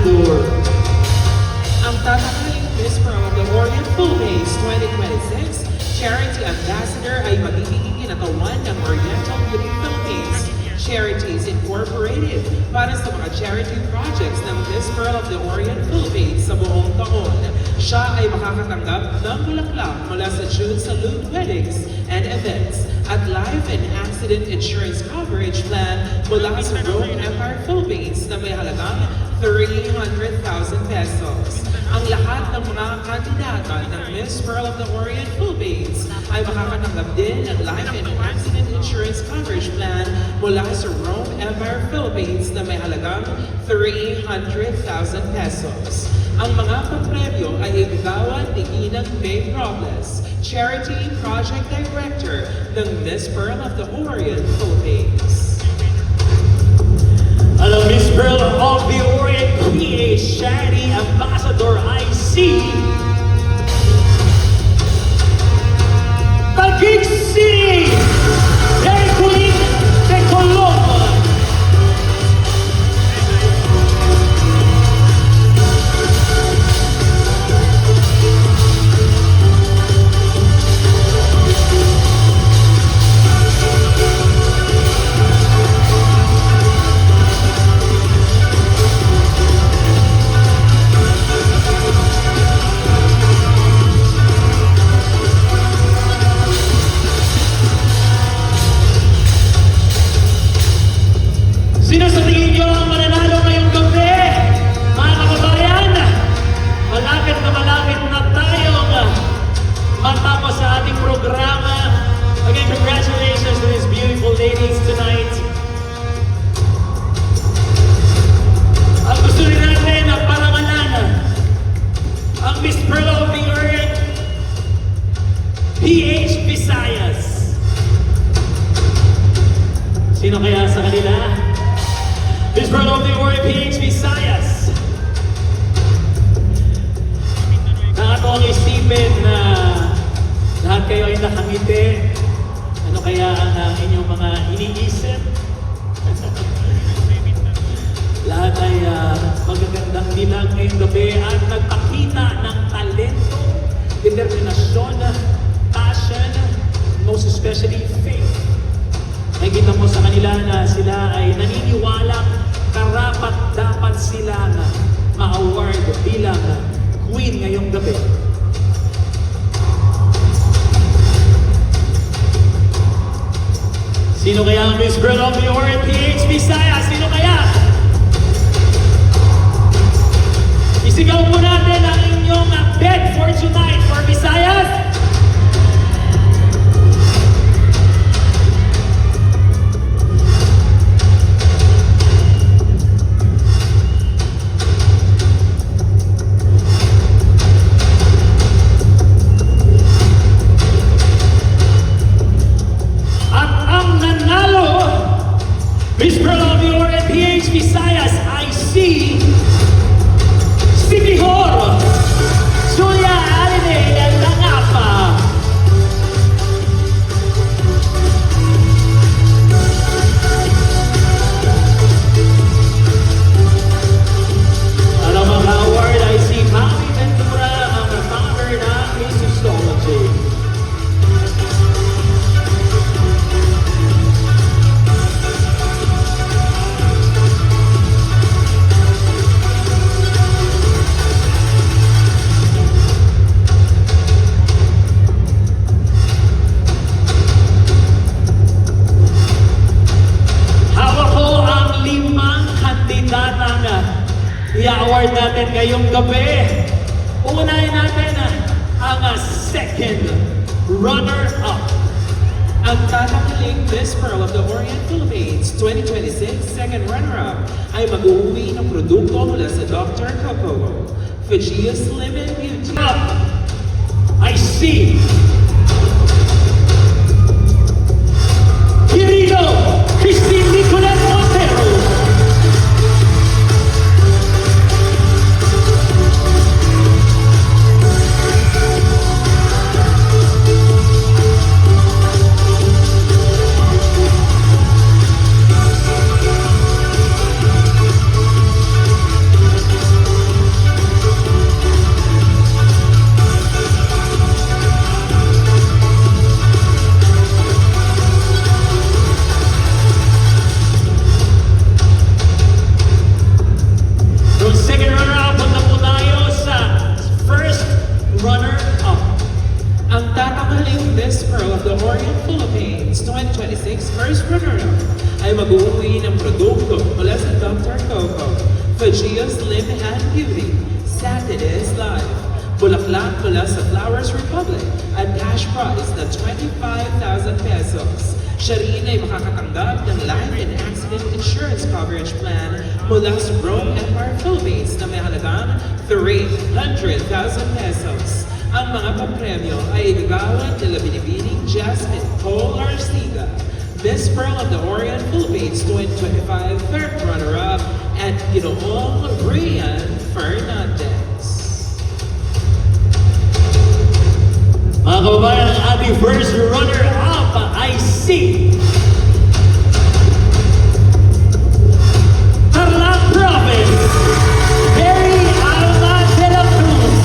Ambassador. Ang tatanghaling Miss Pearl of the Orient Philippines 2026 Charity Ambassador ay magiging kinatawan ng Oriental Beauty Philippines Charities Incorporated para sa mga charity projects ng Miss Pearl of the Orient Philippines sa buong taon. Siya ay makakatanggap ng bulaklak mula sa June Salute Weddings and Events at Life and Accident Insurance Coverage Plan mula sa Rome Empire Philippines na may halagang 300,000 pesos. Ang lahat ng mga kandidata ng Miss Pearl of the Orient Philippines ay makakatanggap din ng Life and Accident Insurance Coverage Plan mula sa Rome Empire Philippines na may halagang 300,000 pesos. Ang mga papremyo ay igagawa ni Inang May Robles, Charity Project Director ng Miss Pearl of the Orient Philippines. Alam, Miss Pearl of the Orient PH Charity Ambassador IC Taguig City, Hercules de Coloma. Sino sa tingin nyo ang mananalo ngayong gabi? Mga kababayan, malapit na tayong matapos sa ating programa. Again, congratulations to these beautiful ladies tonight. Ang gusto rin natin na parangalan ang Miss Pearl of the Orient PH Visayas. Sino kaya sa kanila? Miss Pearl of the Orient PH Visayas. Nakakawang isipin na lahat kayo ay nakangiti. Ano kaya ang inyong mga iniisip? Lahat ay magagandang dilag ngayong gabi at nagpakita ng talento, determinasyon, passion, most especially faith. Nakikita mo sa kanila na sila ay naniniwalang karapat dapat sila na ma-award bilang queen ngayong gabi. Sino kaya ang Miss Pearl of the Orient PH Visayas? Sino kaya? Isigaw po natin ang inyong bid for tonight for Visayas. Miss Pearl of the Orient PH Visayas IC Sikihor Julia Aline Langapa. Ang mga award ay si Mami Ventura, ang founder ng Missology. I-award natin ngayong gabi. Uunahin natin ang second runner-up. Ang tatanghaling Miss Pearl of the Orient Philippines 2026 second runner-up ay mag-uwi ng produkto mula sa Dr. Coco, Fujia Slim and Beauty. I see Querido Christine Nicolette Montero. 2026 first runner-up ay mag-uuwi ng produkto mula sa Dr. Coco, Fajio Slim Hand Beauty, Saturday is Live, Bulaklak mula sa Flowers Republic at cash prize na 25,000 pesos. Siya rin ay makakatanggap ng life and accident insurance coverage plan mula sa Rome Empire Philippines na may halagang 300,000 pesos. Ang mga papremyo ay igagawad nila Binibining Jasmine Cole Arcega, Miss Pearl of the Orient Philippines 2025 third runner-up, at Ginoong Rian Fernandez. Mga kababayan, ang ating first runner-up ay si Tarlac Province, Mary Alma de la Cruz.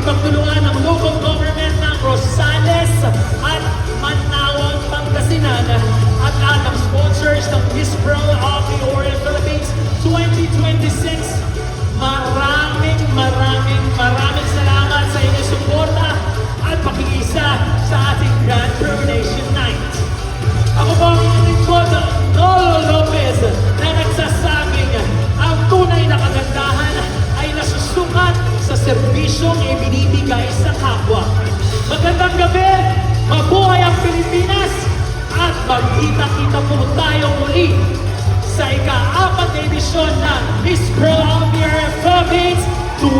pagtulungan ng local government ng Rosales at Manawag, Pangasinan at ang sponsors ng Miss Pro of the Orient Philippines 2026. Maraming salamat sa inyong suporta at pakikisa sa ating Grand Coronation Night. Ako po ang inyong lingkod, Nolo Lopez, na nagsasabing ang tunay na kagandahan ay nasusukat sa serbisyong ibinibigay sa kapwa. Magandang gabi, mabuhay ang Pilipinas, at magkita-kita po tayo muli sa ika-4 na edisyon ng Miss Pro